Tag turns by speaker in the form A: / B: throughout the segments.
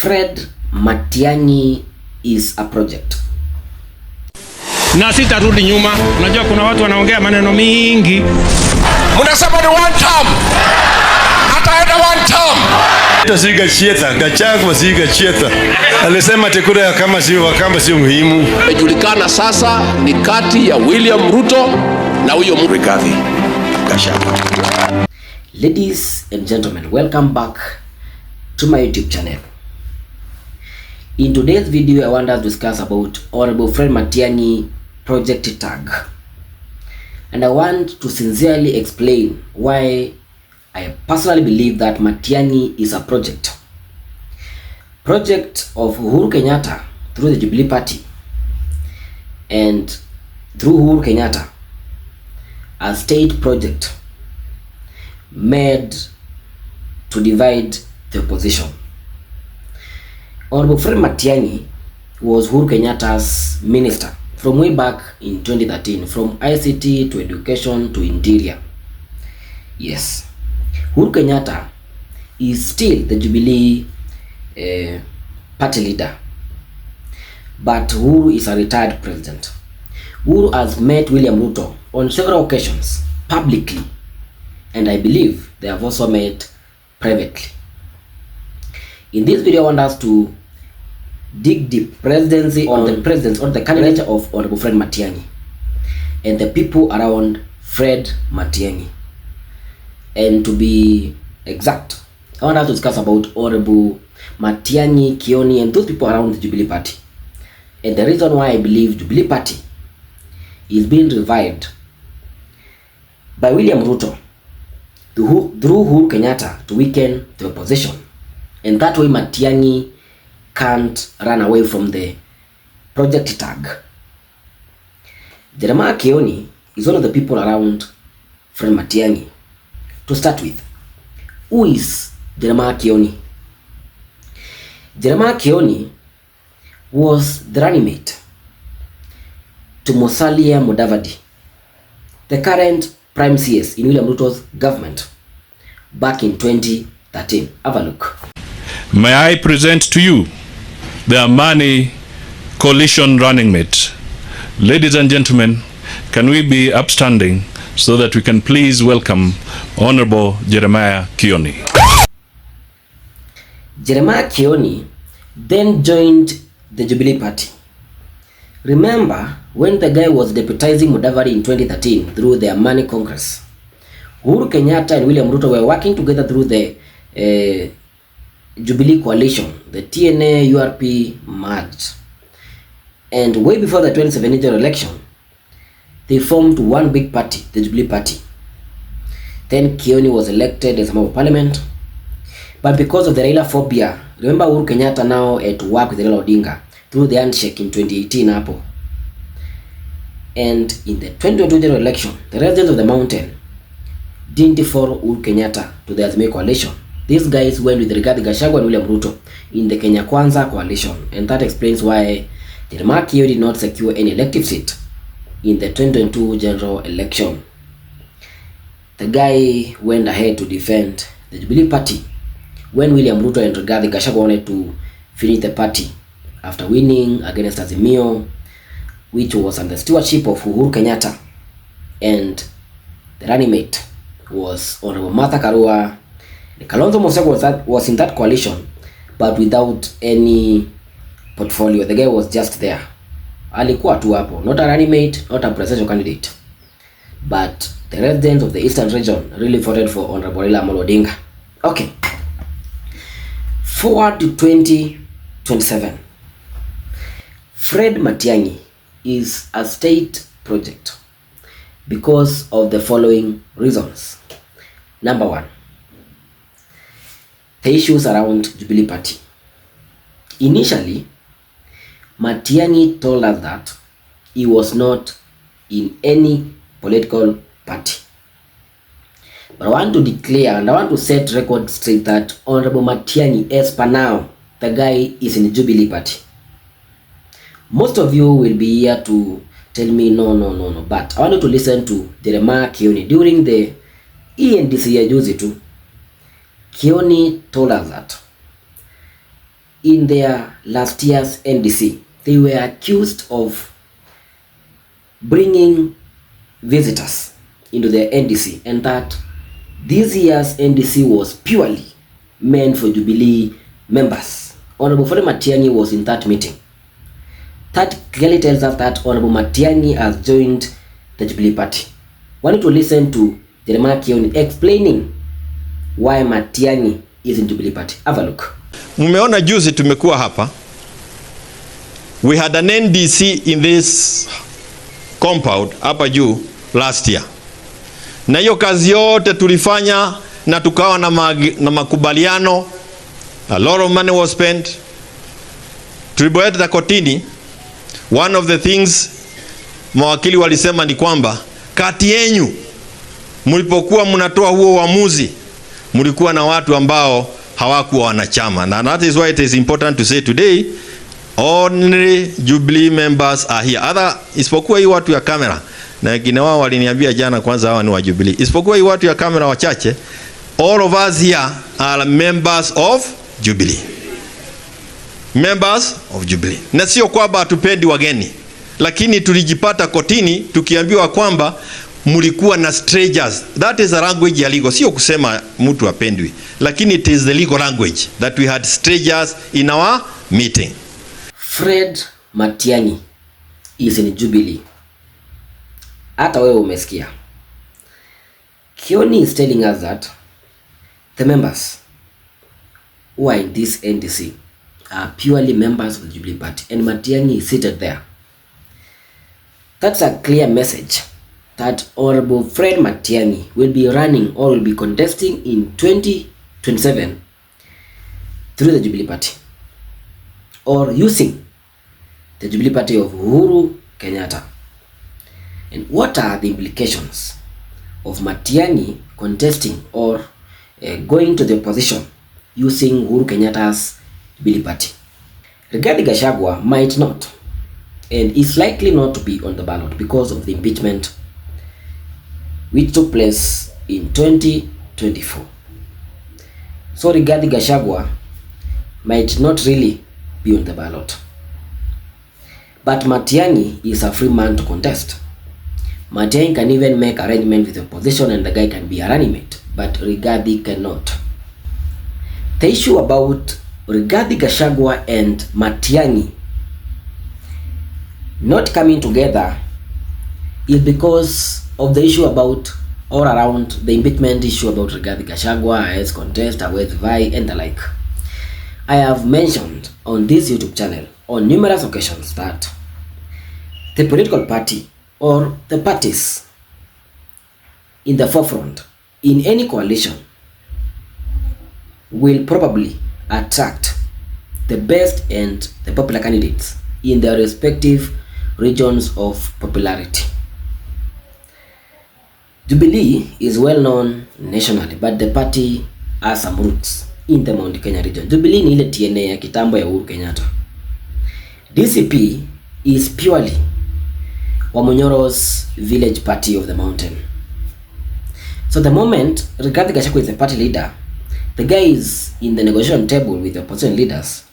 A: Fred Matiang'i is a project.
B: Na sitarudi nyuma. Unajua kuna watu wanaongea maneno mingi.
C: Mnasema ni one term. Ataenda one term.
D: Tasiga chieta, Gachagua siga chieta. Alisema tekura ya kama sio muhimu.
C: Imejulikana sasa ni kati ya William Ruto na huyo Rigathi Gachagua.
A: Ladies and gentlemen, welcome back to my YouTube channel. In today's video, I want us to discuss about Honorable Fred Matiang'i project tag. And I want to sincerely explain why I personally believe that Matiang'i is a project. Project of Uhuru Kenyatta through the Jubilee Party, and through Uhuru Kenyatta, a state project made to divide the opposition. Honorable Fred Matiang'i was Uhuru Kenyatta's minister from way back in 2013, from ICT to education to interior. Yes, Uhuru Kenyatta is still the Jubilee party leader, but Uhuru is a retired president. Uhuru has met William Ruto on several occasions publicly, and I believe they have also met privately. In this video, I want us to dig deep presidency on the presidents or the candidature of Honorable Fred Matiang'i and the people around Fred Matiang'i. And to be exact, I want us to discuss about Honorable Matiang'i, Kioni, and those people around the Jubilee Party. And the reason why I believe Jubilee Party is being revived by William Ruto through Uhuru Kenyatta to weaken the opposition. And that way Matiang'i can't run away from the project tag. Jeremiah Kioni is one of the people around Fred Matiang'i. To start with, who is Jeremiah Kioni? Jeremiah Kioni was the running mate to Musalia Mudavadi, the current Prime CS in William Ruto's government back in 2013. Have a look.
E: May I present to you the Amani Coalition running mate. Ladies and gentlemen, can we be upstanding so that we can please welcome Honorable Jeremiah Kioni.
A: Jeremiah Kioni then joined the Jubilee Party. Remember when the guy was deputizing Mudavadi in 2013 through the Amani Congress? Uhuru Kenyatta and William Ruto were working together through the Jubilee coalition, the TNA URP merged, and way before the 2017 general election, they formed one big party, the Jubilee Party. Then Kioni was elected as a member of parliament, but because of the Raila phobia, remember Uhuru Kenyatta now had to work with Raila Odinga through the handshake in 2018 Apple. And in the 2022 general election, the residents of the mountain didn't follow Uhuru Kenyatta to the Azimio coalition. These guys went with Rigathi Gachagua and William Ruto in the Kenya Kwanza coalition, and that explains why Jeremiah Kioni did not secure any elective seat in the 2022 general election. The guy went ahead to defend the Jubilee Party when William Ruto and Rigathi Gachagua wanted to finish the party after winning against Azimio, which was under the stewardship of Uhuru Kenyatta, and the running mate was Honorable Martha Karua. Kalonzo Musyoka was in that coalition, but without any portfolio. The guy was just there. Alikuwa tu hapo, not a running mate, not a presidential candidate. But the residents of the eastern region really voted for Honorable Raila Amolo Odinga. Okay. Forward to 2027. Fred Matiang'i is a state project because of the following reasons. Number one, the issues around Jubilee Party. Initially, Matiang'i told us that he was not in any political party. But I want to declare and I want to set record straight that Honorable Matiang'i, as per now, the guy is in the Jubilee Party. Most of you will be here to tell me no, but I want you to listen to Jeremiah Kioni during the ENDC ya juzi tu. Kioni told us that in their last year's NDC, they were accused of bringing visitors into their NDC, and that this year's NDC was purely meant for Jubilee members. Honorable Fred Matiang'i was in that meeting. That clearly tells us that Honorable Matiang'i has joined the Jubilee Party. I want you to listen to Jeremiah Kioni explaining why Matiang'i is in Jubilee Party. Have a look.
F: Mmeona juzi tumekuwa hapa. We had an NDC in this compound hapa juu last year. Na hiyo kazi yote tulifanya na tukawa na makubaliano. A lot of money was spent. Tulipoenda kotini, one of the things mawakili walisema ni kwamba kati yenyu mlipokuwa mnatoa huo uamuzi mlikuwa na watu ambao hawakuwa wanachama. And that is why it is important to say today only Jubilee members are here. Other isipokuwa hii watu ya kamera, na wengine wao waliniambia jana kwanza hawa ni wa Jubilee. Isipokuwa hii watu ya kamera wachache, all of us here are members of Jubilee. Members of Jubilee. Na sio kwamba hatupendi wageni, lakini tulijipata kotini tukiambiwa kwamba mulikuwa na strangers. That is a language ya legal. Sio kusema mtu apendwi, lakini it is the legal language that we had strangers in our meeting.
A: Fred Matiang'i is in Jubilee. Hata wewe umesikia. Kioni is telling us that the members who are in this NDC are purely members of the Jubilee Party, and Matiang'i is seated there. That's a clear message that Honorable Fred Matiang'i will be running or will be contesting in 2027 through the Jubilee Party, or using the Jubilee Party of Uhuru Kenyatta. And what are the implications of Matiang'i contesting or going to the opposition using Uhuru Kenyatta's Jubilee Party? Rigathi Gachagua might not, and is likely not to be on the ballot because of the impeachment which took place in 2024. So Rigathi Gachagua might not really be on the ballot. But Matiang'i is a free man to contest. Matiang'i can even make arrangement with the opposition and the guy can be a running mate, but Rigathi cannot. The issue about Rigathi Gachagua and Matiang'i not coming together is because of the issue about or around the impeachment issue about Rigathi Gachagua as contest, as vie and the like. I have mentioned on this YouTube channel on numerous occasions that the political party or the parties in the forefront in any coalition will probably attract the best and the popular candidates in their respective regions of popularity. Jubilee is well known nationally, but the party has some roots in the Mount Kenya region. Jubilee ni ile TNA ya kitambo ya Uhuru Kenyatta. DCP is purely Wamunyoro's village party of the mountain. So the moment Rigathi Gachagua is the party leader, the guy is in the negotiation table with the opposition leaders,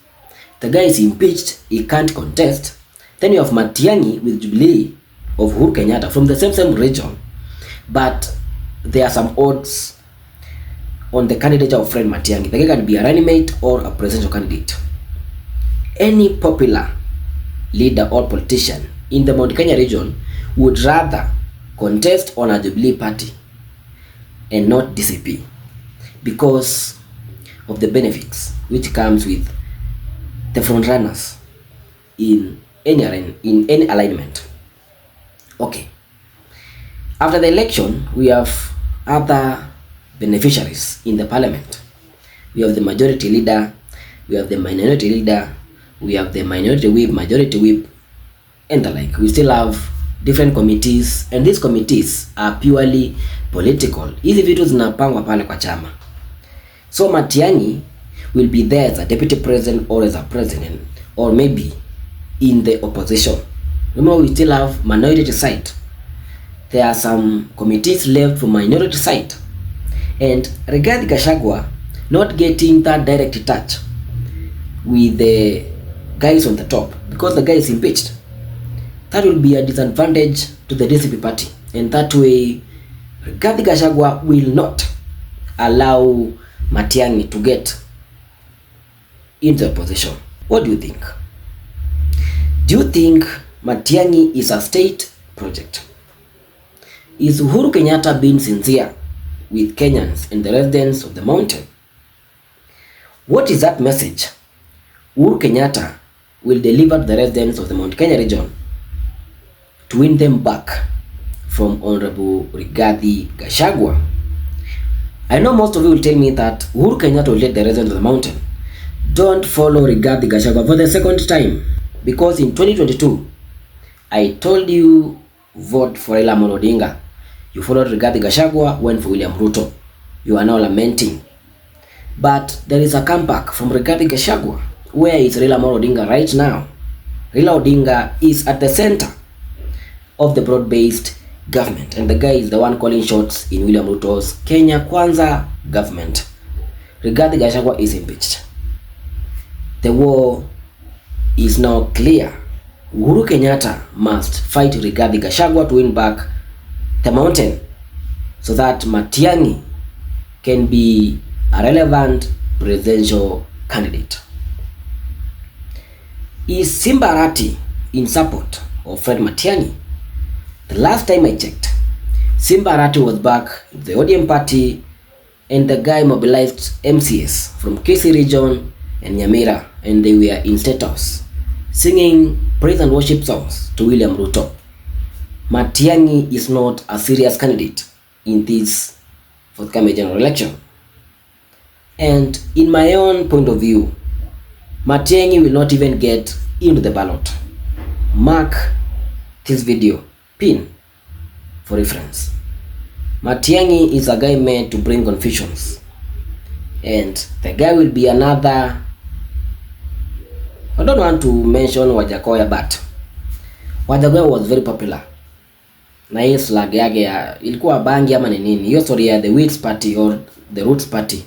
A: the guy is impeached, he can't contest. Then you have Matiang'i with Jubilee of Uhuru Kenyatta from the same region, but there are some odds on the candidate of Fred Matiang'i. The guy can be a running mate or a presidential candidate. Any popular leader or politician in the Mount Kenya region would rather contest on a Jubilee party and not DCP because of the benefits which comes with the front runners in any alignment. Okay. After the election, we have other beneficiaries in the parliament. We have the majority leader, we have the minority leader, we have the minority whip, majority whip, and the like. We still have different committees, and these committees are purely political. Hizi vitu zinapangwa pale kwa chama. So Matiang'i will be there as a deputy president or as a president, or maybe in the opposition. Remember, we still have minority side. There are some committees left for minority side, and Rigathi Gachagua not getting that direct touch with the guys on the top because the guy is impeached. That will be a disadvantage to the DCP party, and that way Rigathi Gachagua will not allow Matiang'i to get into the position. What do you think? Do you think Matiang'i is a state project? Is Uhuru Kenyatta being sincere with Kenyans and the residents of the mountain? What is that message Uhuru Kenyatta will deliver to the residents of the Mount Kenya region to win them back from Honorable Rigathi Gachagua? I know most of you will tell me that Uhuru Kenyatta will let the residents of the mountain don't follow Rigathi Gachagua for the second time, because in 2022 I told you vote for Raila Amolo Odinga. You followed Rigathi Gachagua, went for William Ruto. You are now lamenting. But there is a comeback from Rigathi Gachagua. Where is Raila Amolo Odinga right now? Raila Odinga is at the center of the broad-based government, and the guy is the one calling shots in William Ruto's Kenya Kwanza government. Rigathi Gachagua is impeached. The war is now clear. Uhuru Kenyatta must fight Rigathi Gachagua to win back the mountain so that Matiang'i can be a relevant presidential candidate. Is Simba Arati in support of Fred Matiang'i? The last time I checked, Simba Arati was back in the ODM party, and the guy mobilized MCS from Kisii region and Nyamira, and they were in State House singing praise and worship songs to William Ruto. Matiang'i is not a serious candidate in this forthcoming general election. And in my own point of view, Matiang'i will not even get into the ballot. Mark this video, pin for reference. Matiang'i is a guy meant to bring confusions, and the guy will be another. I don't want to mention Wajakoya, but Wajakoya was very popular. Na hii slag yake ya ilikuwa bangi ama ni nini? Hiyo story ya the Weeds party or the Roots party.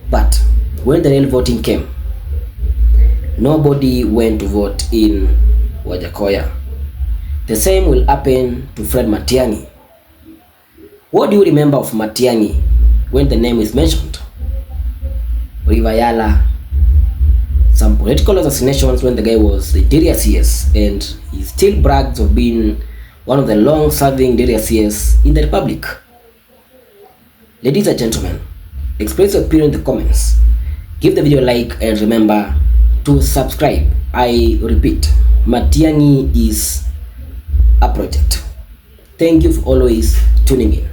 A: But when the real voting came, nobody went to vote in Wajakoya. The same will happen to Fred Matiang'i. What do you remember of Matiang'i when the name is mentioned? River Yala, some political assassinations when the guy was the interior CS, and he still brags of being one of the long-serving interior CS in the Republic. Ladies and gentlemen, express your opinion in the comments. Give the video a like and remember to subscribe. I repeat, Matiang'i is a project. Thank you for always tuning in.